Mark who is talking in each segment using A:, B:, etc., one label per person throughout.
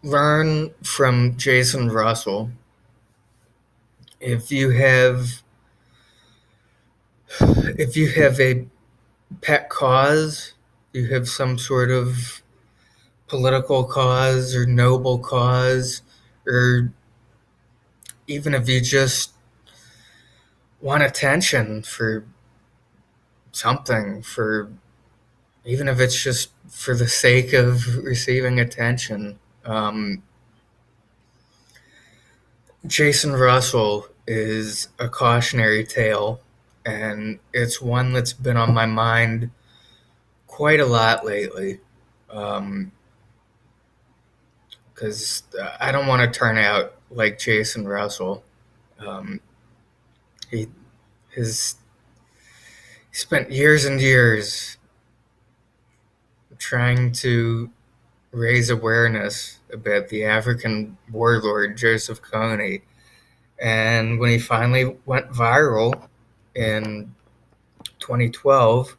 A: learn from Jason Russell. If you have if you have a pet cause, you have some sort of political cause or noble cause, or even if you just want attention for something, for even if it's just for the sake of receiving attention. Jason Russell is a cautionary tale, and it's one that's been on my mind quite a lot lately. Because I don't want to turn out like Jason Russell. Um, he his he spent years and years trying to raise awareness about the African warlord Joseph Kony, and when he finally went viral in 2012,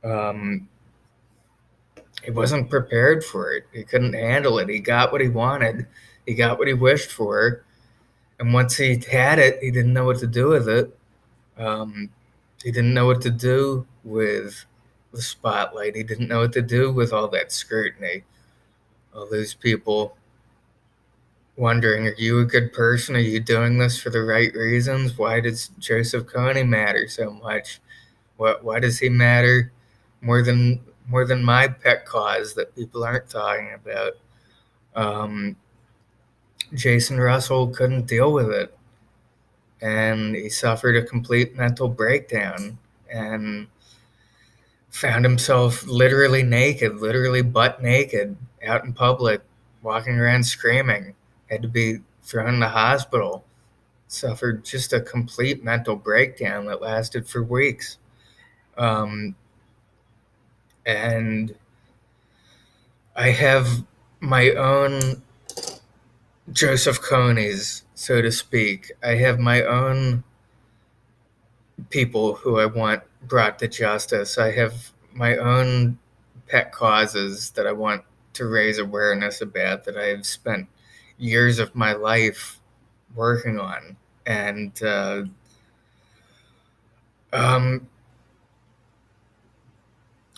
A: um, he wasn't prepared for it. He couldn't handle it. He got what he wanted. He got what he wished for, and once he had it, he didn't know what to do with it. Um, he didn't know what to do with the spotlight. He didn't know what to do with all that scrutiny. All those people wondering, are you a good person? Are you doing this for the right reasons? Why does Joseph Kony matter so much? Why does he matter more than my pet cause that people aren't talking about? Um, Jason Russell couldn't deal with it, and he suffered a complete mental breakdown and found himself literally naked, literally butt naked, out in public, walking around screaming. Had to be thrown in the hospital. Suffered just a complete mental breakdown that lasted for weeks. Um, and I have my own Joseph Kony's, so to speak. I have my own people who I want brought to justice. I have my own pet causes that I want to raise awareness about that I've spent years of my life working on. Um,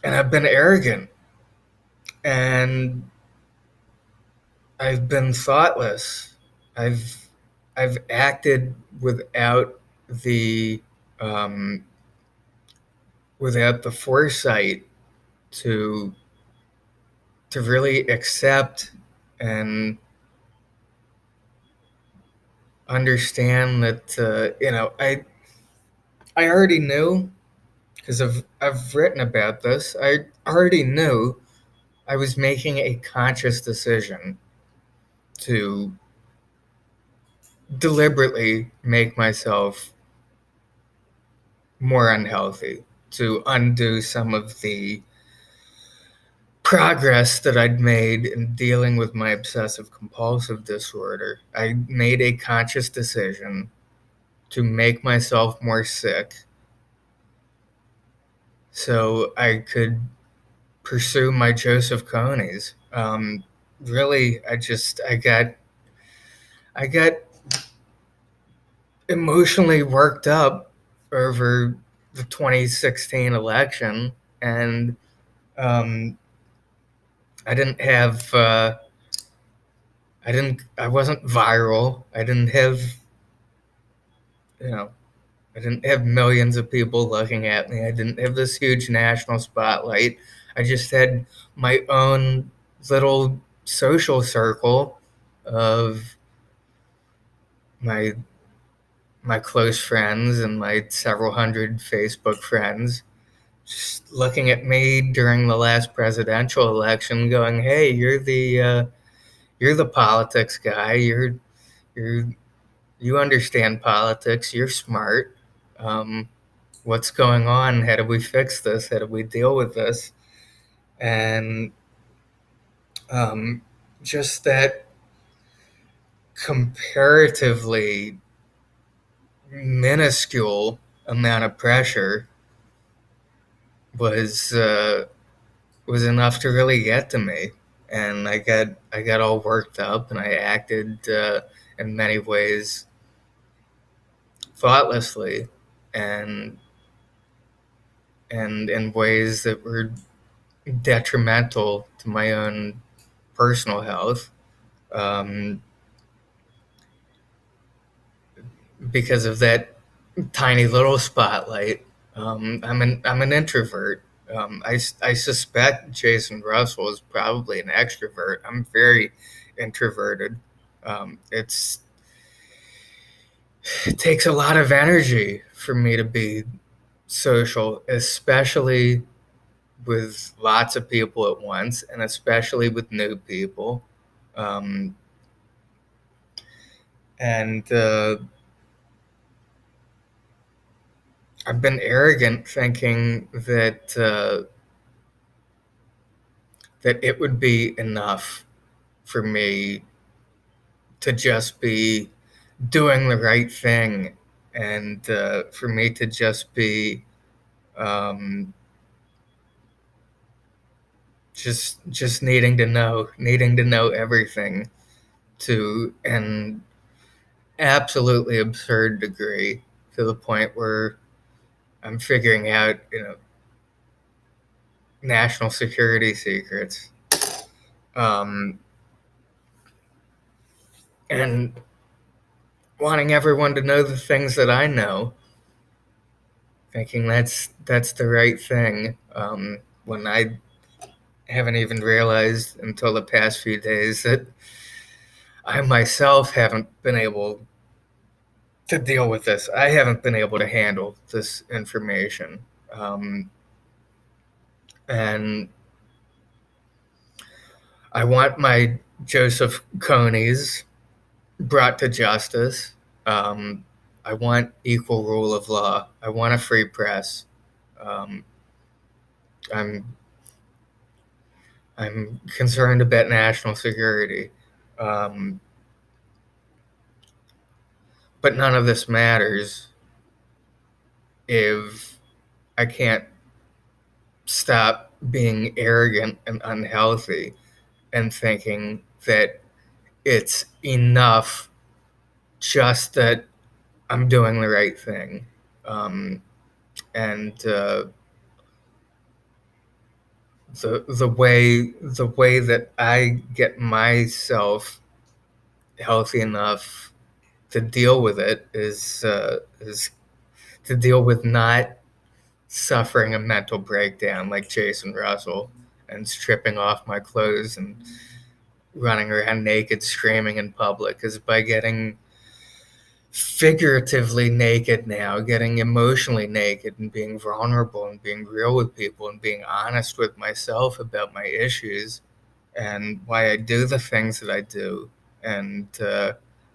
A: and I've been arrogant and I've been thoughtless. I've I've acted the um, without the foresight to really accept and understand that I already knew because I've written about this. I already knew I was making a conscious decision to deliberately make myself more unhealthy, to undo some of the progress that I'd made in dealing with my obsessive compulsive disorder. I made a conscious decision to make myself more sick so I could pursue my Joseph Kony's. Really, I got emotionally worked up over the 2016 election, and um, I didn't have I wasn't viral. You know I didn't have millions of people looking at me. I didn't have this huge national spotlight. I just had my own little social circle of my close friends and my several hundred Facebook friends just looking at me during the last presidential election going, "Hey, you're the politics guy. You're you understand politics. You're smart. Um, what's going on? How do we fix this? How do we deal with this?" And um, just that comparatively minuscule amount of pressure was enough to really get to me. and I got all worked up, and I acted in many ways thoughtlessly, and in ways that were detrimental to my own personal health. Um, because of that tiny little spotlight. I'm an introvert. I suspect Jason Russell is probably an extrovert. I'm very introverted. It takes a lot of energy for me to be social, especially with lots of people at once, and especially with new people. Um, and I've been arrogant, thinking that it would be enough for me to just be doing the right thing, and for me to just be um, just needing to know everything to an absolutely absurd degree, to the point where I'm figuring out, national security secrets. Um, and wanting everyone to know the things that I know, thinking that's the right thing. When I haven't even realized until the past few days that I myself haven't been able to deal with this. I haven't been able to handle this information, and I want my Joseph Coney's brought to justice. Um, I want equal rule of law. I want a free press. Um, I'm I'm concerned about national security, um, but none of this matters if I can't stop being arrogant and unhealthy and thinking that it's enough just that I'm doing the right thing. Um, and the way that I get myself healthy enough to deal with it is to deal with not suffering a mental breakdown like Jason Russell and stripping off my clothes and running around naked screaming in public, is by getting figuratively naked now, getting emotionally naked and being vulnerable and being real with people and being honest with myself about my issues and why I do the things that I do, and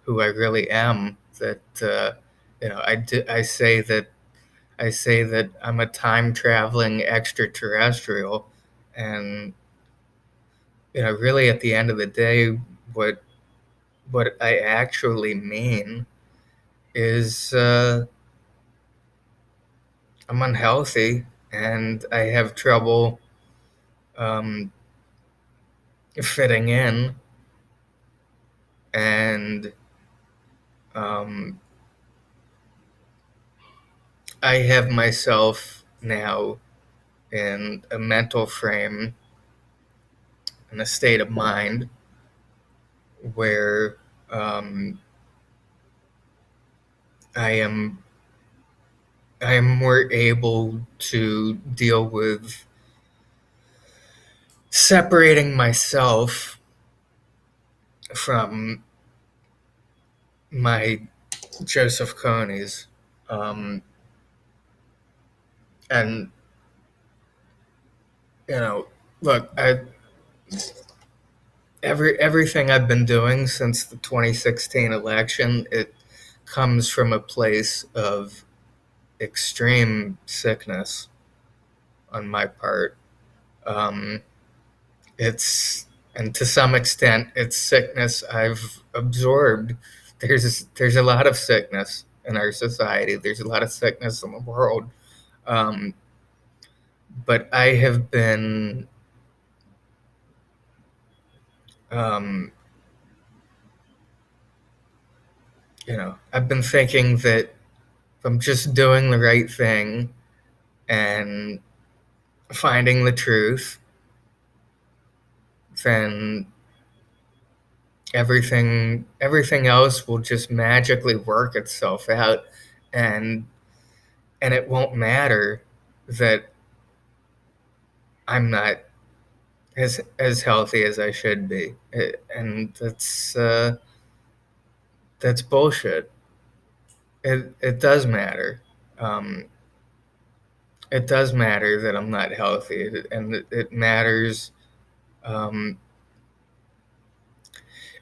A: who I really am. That I say that I'm a time traveling extraterrestrial, and really at the end of the day, what I actually mean is I'm unhealthy and I have trouble um, fitting in, and um, I have myself now in a mental frame, in a state of mind where um, I am more able to deal with separating myself from my Joseph Kony's. Um, and look, everything I've been doing since the 2016 election, it comes from a place of extreme sickness on my part. Um, it's and to some extent, it's sickness I've absorbed. There's a lot of sickness in our society. There's a lot of sickness in the world, um, but I have been Um, I've been thinking that if I'm just doing the right thing and finding the truth, then everything else will just magically work itself out, and it won't matter that I'm not as healthy as I should be. And that's bullshit. It does matter. Um, it does matter that I'm not healthy, and it matters. Um,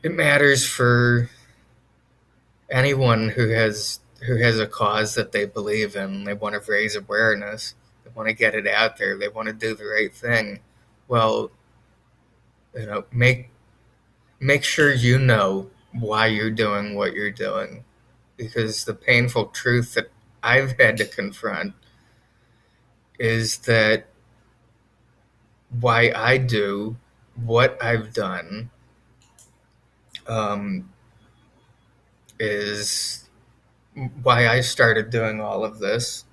A: it matters for anyone who has a cause that they believe in. They want to raise awareness. They want to get it out there. They want to do the right thing. Well, make sure you know why you're doing what you're doing, because the painful truth that I've had to confront is that why I do what I've done um, is why I started doing all of this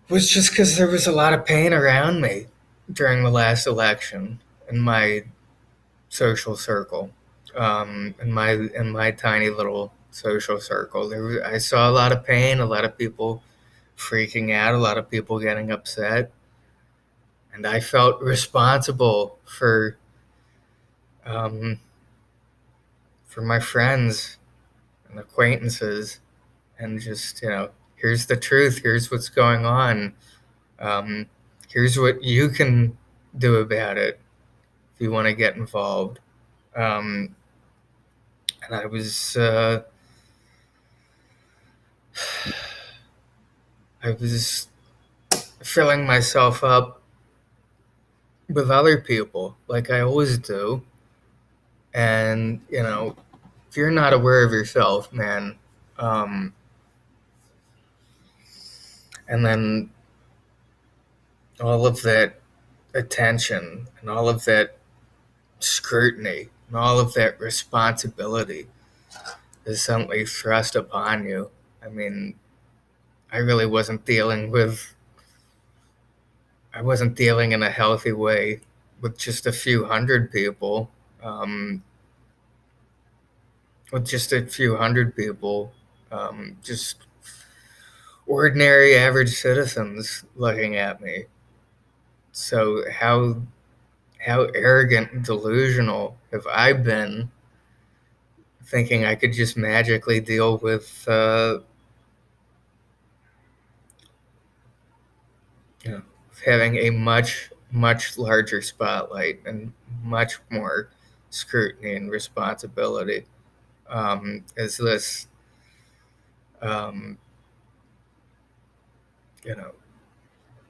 A: was just because there was a lot of pain around me during the last election in my social circle, in my tiny little social circle. I saw a lot of pain, a lot of people freaking out, a lot of people getting upset, and I felt responsible um, for my friends and acquaintances, and just here's the truth, here's what's going on, um, here's what you can do about it if you want to get involved. Um, and I was filling myself up with other people like I always do, and if you're not aware of yourself, man, um, and then all of that attention and all of that scrutiny and all of that responsibility is suddenly thrust upon you. I mean, I really wasn't dealing in a healthy way with just a few hundred people. Um, with just a few hundred people, just ordinary average citizens looking at me. So how arrogant and delusional have I been, thinking I could just magically deal with you know, having a much larger spotlight and much more scrutiny and responsibility, as this um, you know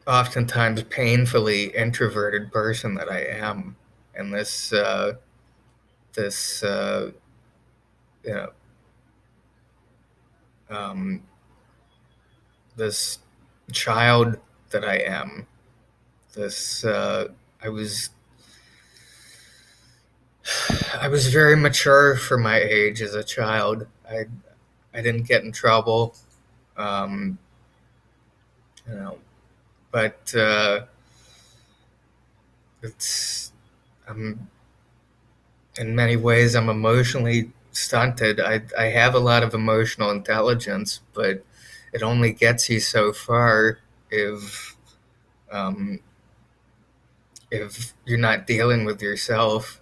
A: oftentimes painfully introverted person that I am, and this you know um, this child that I am. This I was I was very mature for my age as a child. I didn't get in trouble, um, you know, but it's I'm in many ways I'm emotionally stunted. I have a lot of emotional intelligence, but it only gets you so far if um, if you're not dealing with yourself,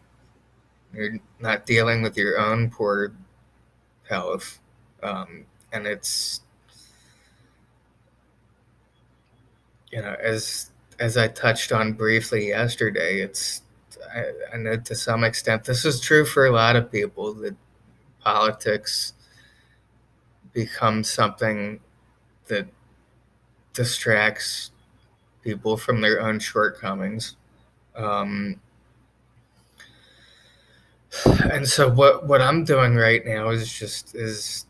A: you're not dealing with your own poor health, and it's as I touched on briefly yesterday, I know to some extent this is true for a lot of people, that politics becomes something that distracts people from their own shortcomings. Um, and so what I'm doing right now is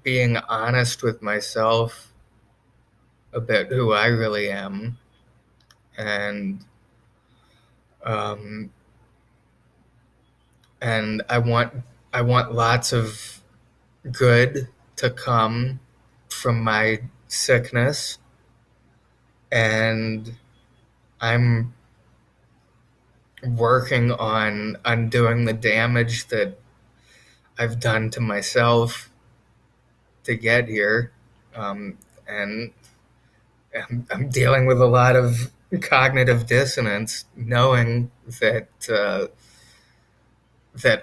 A: being honest with myself about who I really am, and um, and I want lots of good to come from my sickness, and I'm working on undoing the damage that I've done to myself to get here. And I'm dealing with a lot of cognitive dissonance, knowing that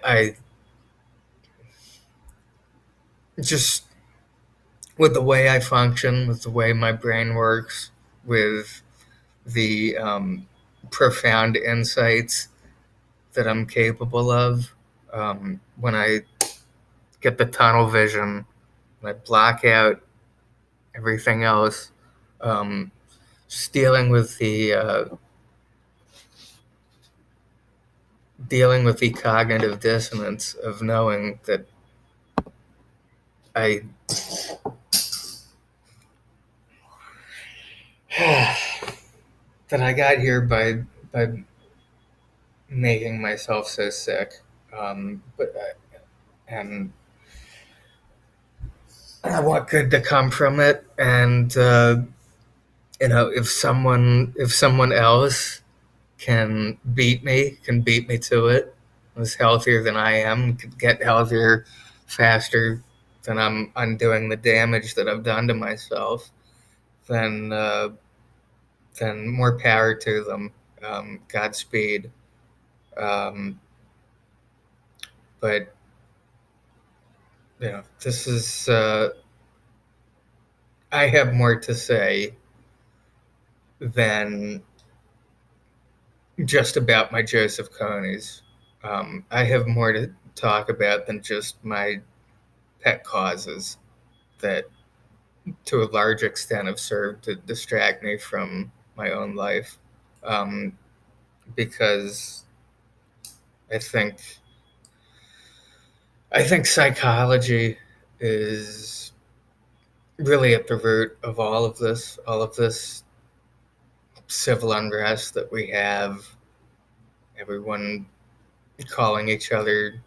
A: I just, with the way I function, with the way my brain works, with the profound insights that I'm capable of, when I get the tunnel vision, I block out everything else. Um, just dealing with the cognitive dissonance of knowing that I that I got here by making myself so sick. But and I want good to come from it, and if someone else can beat me to it, is healthier than I am, could get healthier faster than I'm undoing the damage that I've done to myself, then more power to them. Godspeed. Um, but this is. I have more to say than just about my Joseph Conys. I have more to talk about than just my pet causes that, to a large extent, have served to distract me from my own life. Um, because I think I think psychology is really at the root of all of this civil unrest that we have. Everyone calling each other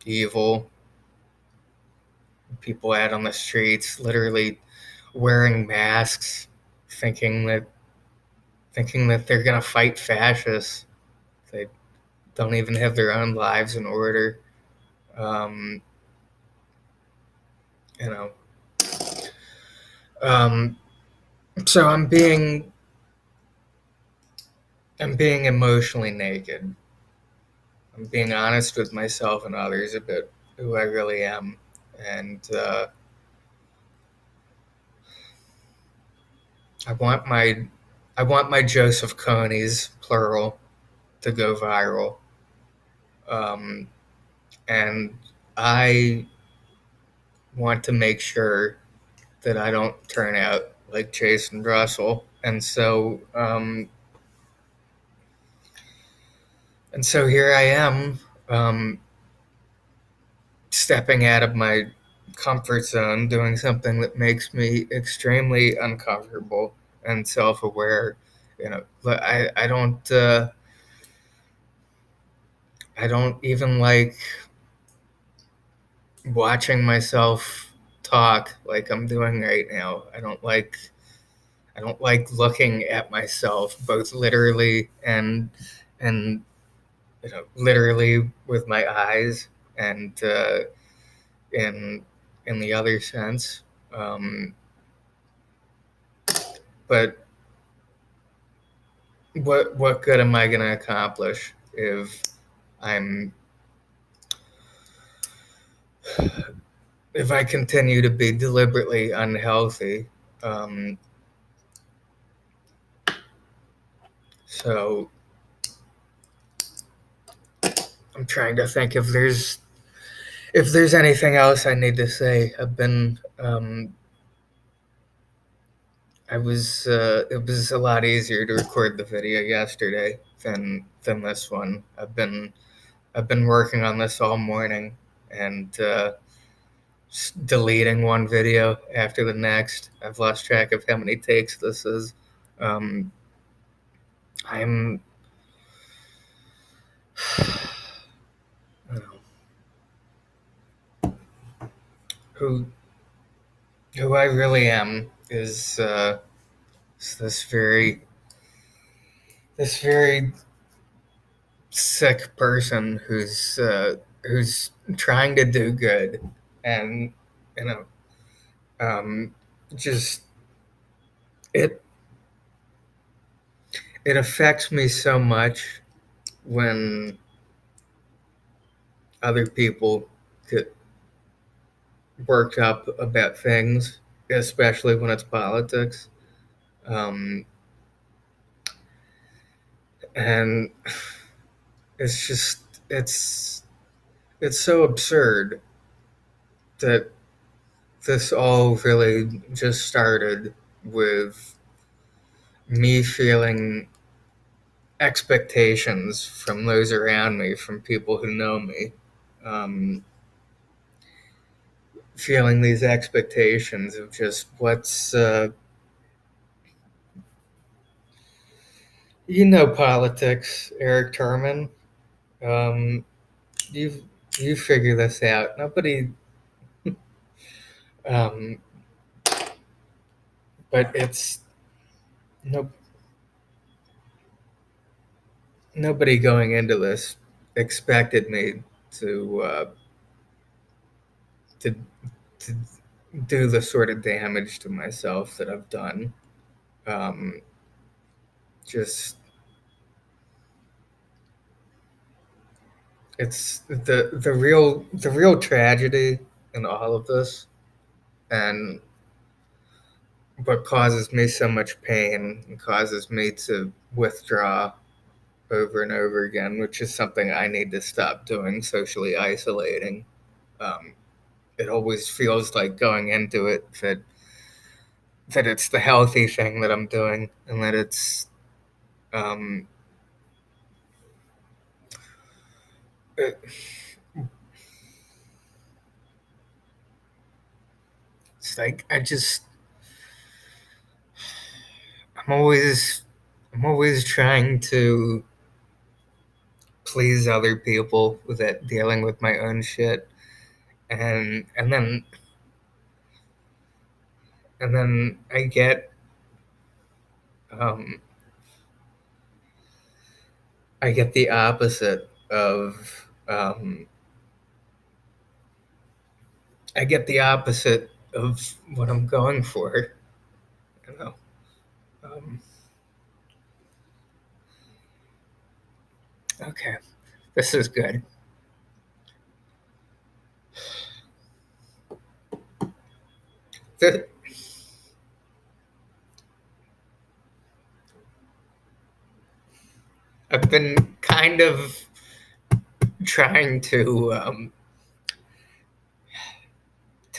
A: evil, people out on the streets literally wearing masks, thinking that they're gonna fight fascists. They don't even have their own lives in order. Um, you know. Um, so I'm being emotionally naked. I'm being honest with myself and others about who I really am, and I want my I want my Joseph Conys, plural, to go viral. Um, and I want to make sure that I don't turn out like Jason Russell. And so here I am, um, stepping out of my comfort zone, doing something that makes me extremely uncomfortable and self-aware. I don't even like watching myself talk like I'm doing right now. I don't like looking at myself, both literally and literally with my eyes, and in the other sense. Um, but what good am I going to accomplish I'm if I continue to be deliberately unhealthy? Um, so I'm trying to think if there's anything else I need to say. It was a lot easier to record the video yesterday than this one. I've been working on this all morning, and just deleting one video after the next. I've lost track of how many takes this is. Um, I'm you know, who who I really am is this very sick person who's trying to do good, and you know, um, just it it affects me so much when other people get worked up about things, especially when it's politics. Um, and it's just it's it's so absurd that this all really just started with me feeling expectations from those around me, from people who know me, um, feeling these expectations of just what's politics, Eric Turman. Um, you you figure this out. Nobody, um, but it's no nobody going into this expected me to uh, to to do the sort of damage to myself that I've done. Um, just it's the real tragedy in all of this, and what causes me so much pain and causes me to withdraw over and over again, which is something I need to stop doing, socially isolating. Um, it always feels like going into it that it's the healthy thing that I'm doing, and that um, it, it's like I'm always I'm always trying to please other people without dealing with my own shit, and then um, I get the opposite of what I'm going for. You know, um, okay, this is good. Th- I've been kind of trying to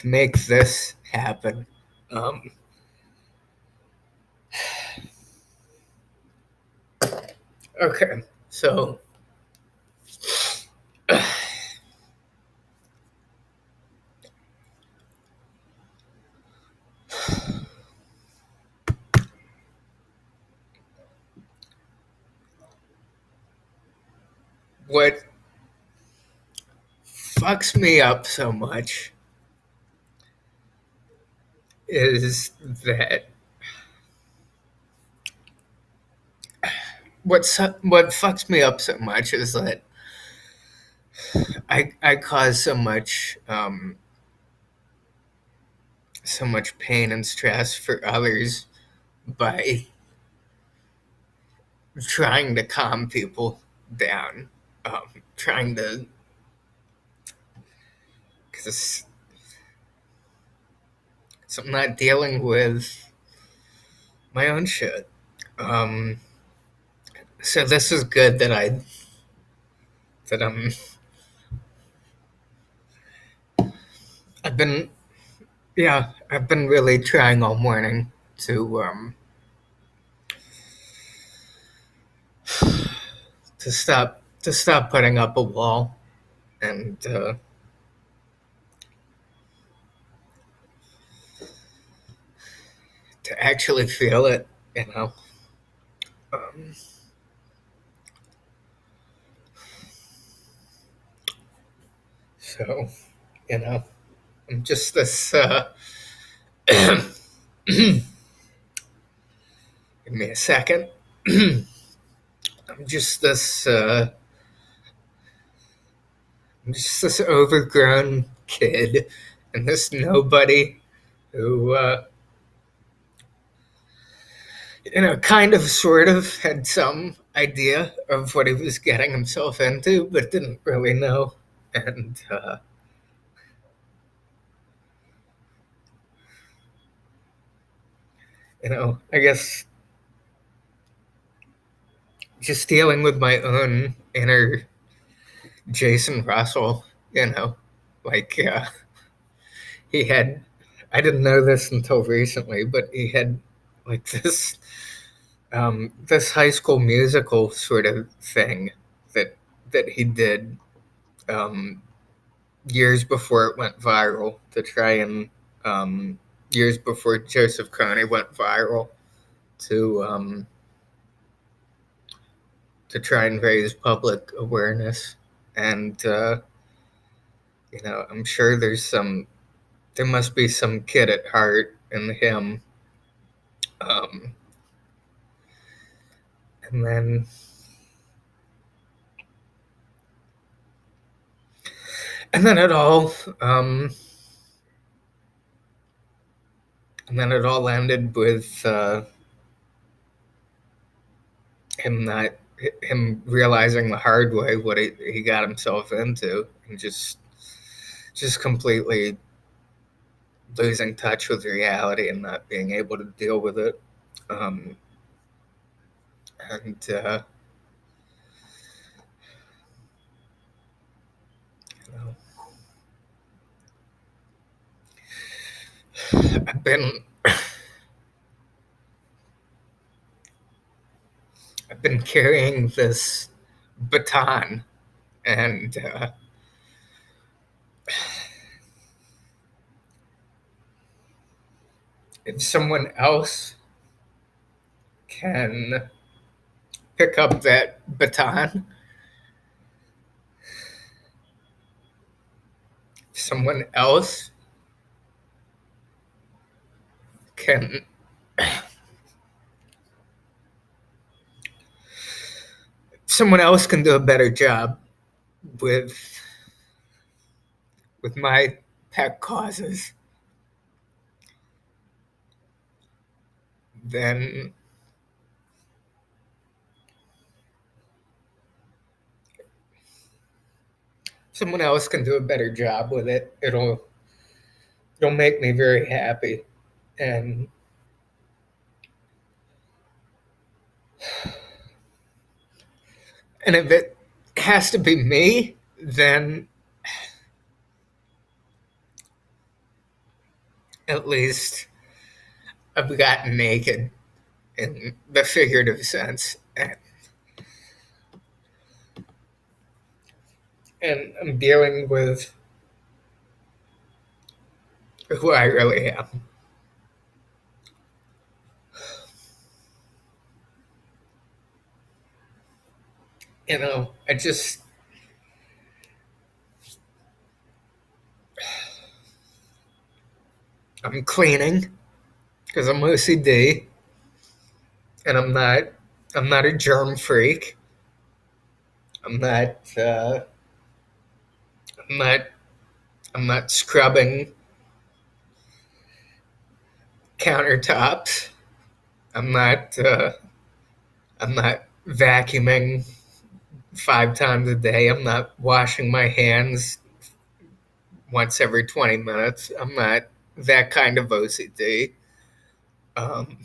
A: make this happen. Um, okay, so what fucks me up so much is that what fucks me up so much is that I cause so much pain and stress for others by trying to calm people down, trying to because I'm not dealing with my own shit. Um, so this is good that I've been yeah I've been really trying all morning to stop putting up a wall and to actually feel it, you know. Um, So, you know, I'm just this. Give me a second. I'm just this. I'm just this overgrown kid, and this nobody who, kind of, sort of had some idea of what he was getting himself into, but didn't really know. And, I guess just dealing with my own inner Jason Russell, you know, like he had, I didn't know this until recently, but he had like this high school musical sort of thing that he did um, years before it went viral to try and years before Joseph Kony went viral to um, to try and raise public awareness. And I'm sure there must be some kid at heart in him. Um, and then and then it all um, and then it all ended with him not him realizing the hard way what he got himself into, and just completely losing touch with reality and not being able to deal with it. Um, and you know, I've been I've been carrying this baton, and if someone else can pick up that baton, someone else can someone else can do a better job with my pet causes, then someone else can do a better job with it. It'll make me very happy. And if it has to be me, then at least I've gotten naked in the figurative sense. And I'm dealing with who I really am. I just, I'm cleaning because I'm OCD, and I'm not a germ freak. I'm not, I'm not, I'm not scrubbing countertops. I'm not, I'm not vacuuming 5 times a day. I'm not washing my hands once every 20 minutes. I'm not that kind of OCD. Um,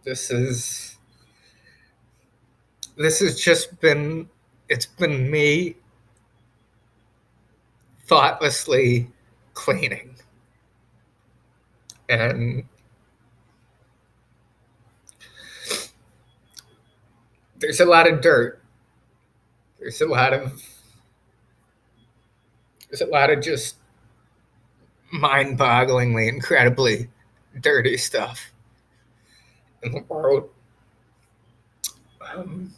A: this is this has just been it's been me thoughtlessly cleaning, and there's a lot of dirt. There's a lot of just mind-bogglingly incredibly dirty stuff in the world. Um,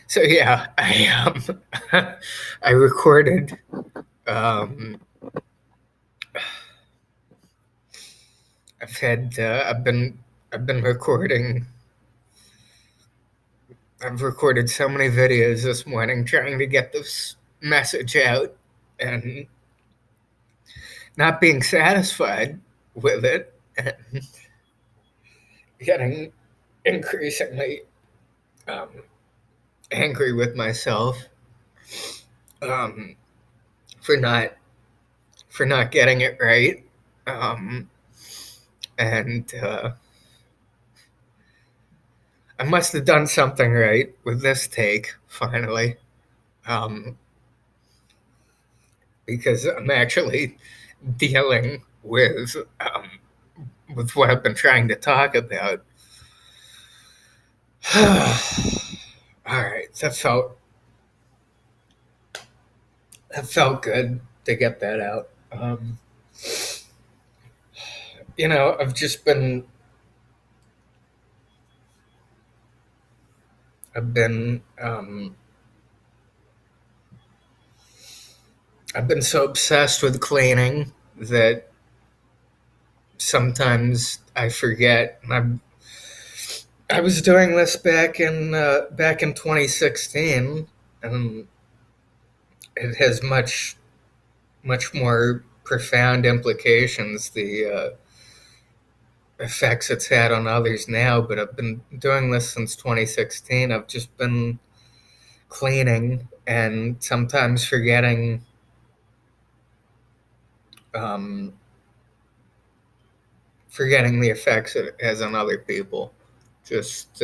A: so yeah, I recorded. Um, I've been recording. I've recorded so many videos this morning trying to get this message out, and not being satisfied with it, and getting increasingly um, angry with myself um, for not getting it right. Um, and I must have done something right with this take finally, um, because I'm actually dealing with what I've been trying to talk about. All right, that felt good to get that out. I've just been I've been I've been so obsessed with cleaning that sometimes I forget. I was doing this back in 2016, and it has much more profound implications. The effects it's had on others now, but I've been doing this since 2016. I've just been cleaning and sometimes um, forgetting the effects it has on other people. Just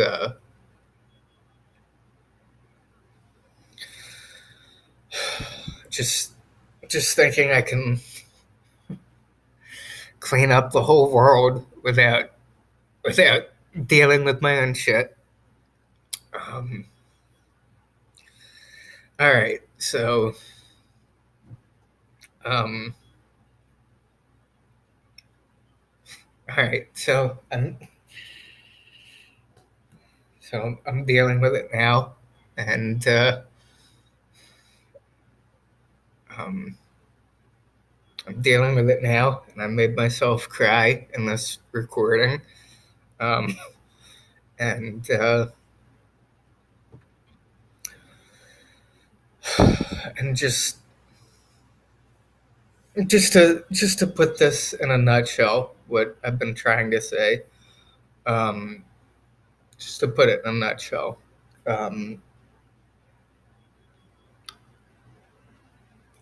A: just just thinking I can clean up the whole world without dealing with my own shit. Um, all right, um, I'm dealing with it now, and um, I'm dealing with it now, and I made myself cry in this recording, um, and and just to put this in a nutshell, what I've been trying to say, um, just to put it in a nutshell. Um,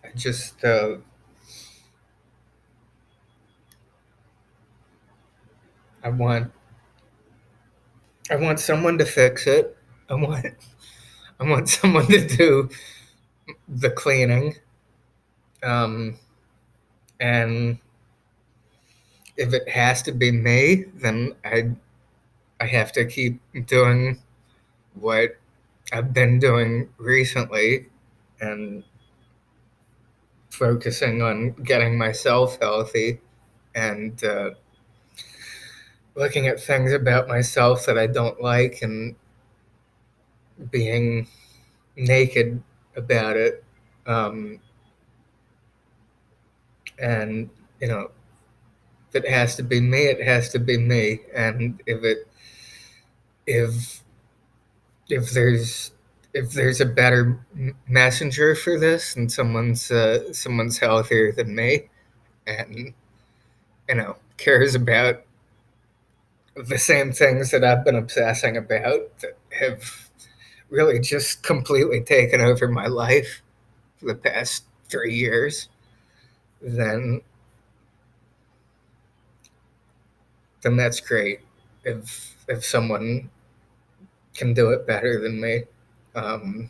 A: I just I want I want someone to fix it. I want I want someone to do the cleaning. Um, and if it has to be me, then I have to keep doing what I've been doing recently, and focusing on getting myself healthy, and looking at things about myself that I don't like, and being naked about it. Um, and you know, if it has to be me, it has to be me. And if if there's if there's a better messenger for this, and someone's healthier than me, and cares about the same things that I've been obsessing about, that have really just completely taken over my life for the past 3 years, then that's great. If someone can do it better than me, um,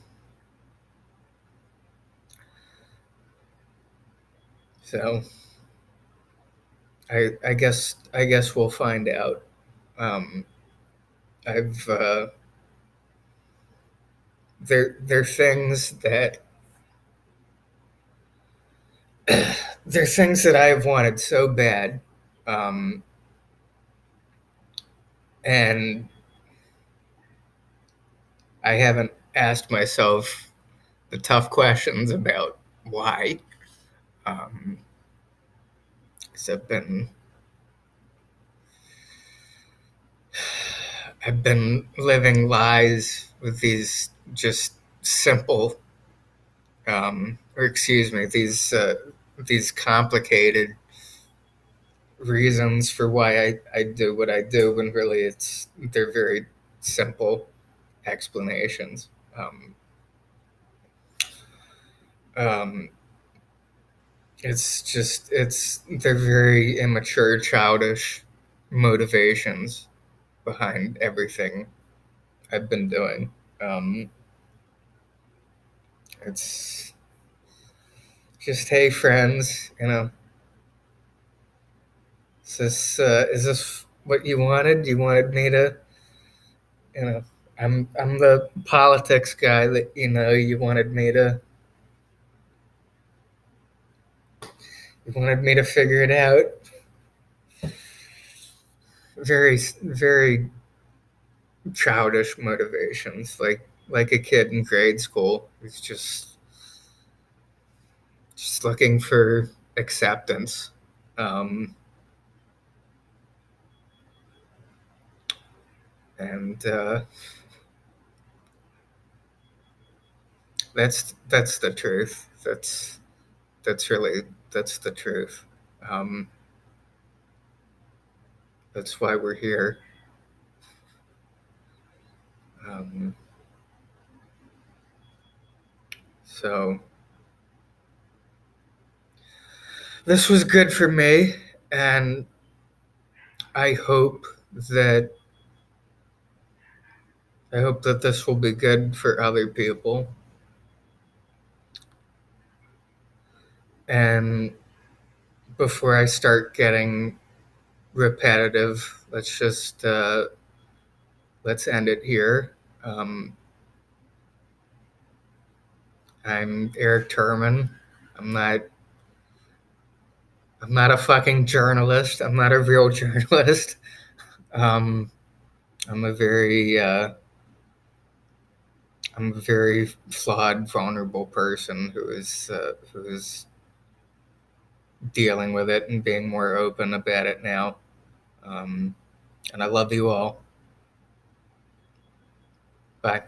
A: so I guess we'll find out. Um, I've there are things that there are things that I've wanted so bad, um, And I haven't asked myself the tough questions about why. Um, 'Cause I've been living lies with these just simple, or excuse me, these complicated reasons for why I do what I do, when really they're very simple explanations. Um, they're very immature, childish motivations behind everything I've been doing. Um, it's just, hey friends, is this what you wanted? You wanted me to, you know, I'm the politics guy that you wanted me to figure it out. Very childish motivations, like a kid in grade school who's just looking for acceptance. Um, and that's the truth. That's the truth. Um, that's why we're here. Um, so this was good for me, and I hope that I hope that this will be good for other people. And before I start getting repetitive, let's end it here. Um, I'm Eric Turman. I'm not I'm not a fucking journalist. I'm not a real journalist. Um, I'm a very I'm a very flawed, vulnerable person who is dealing with it and being more open about it now. And I love you all. Bye.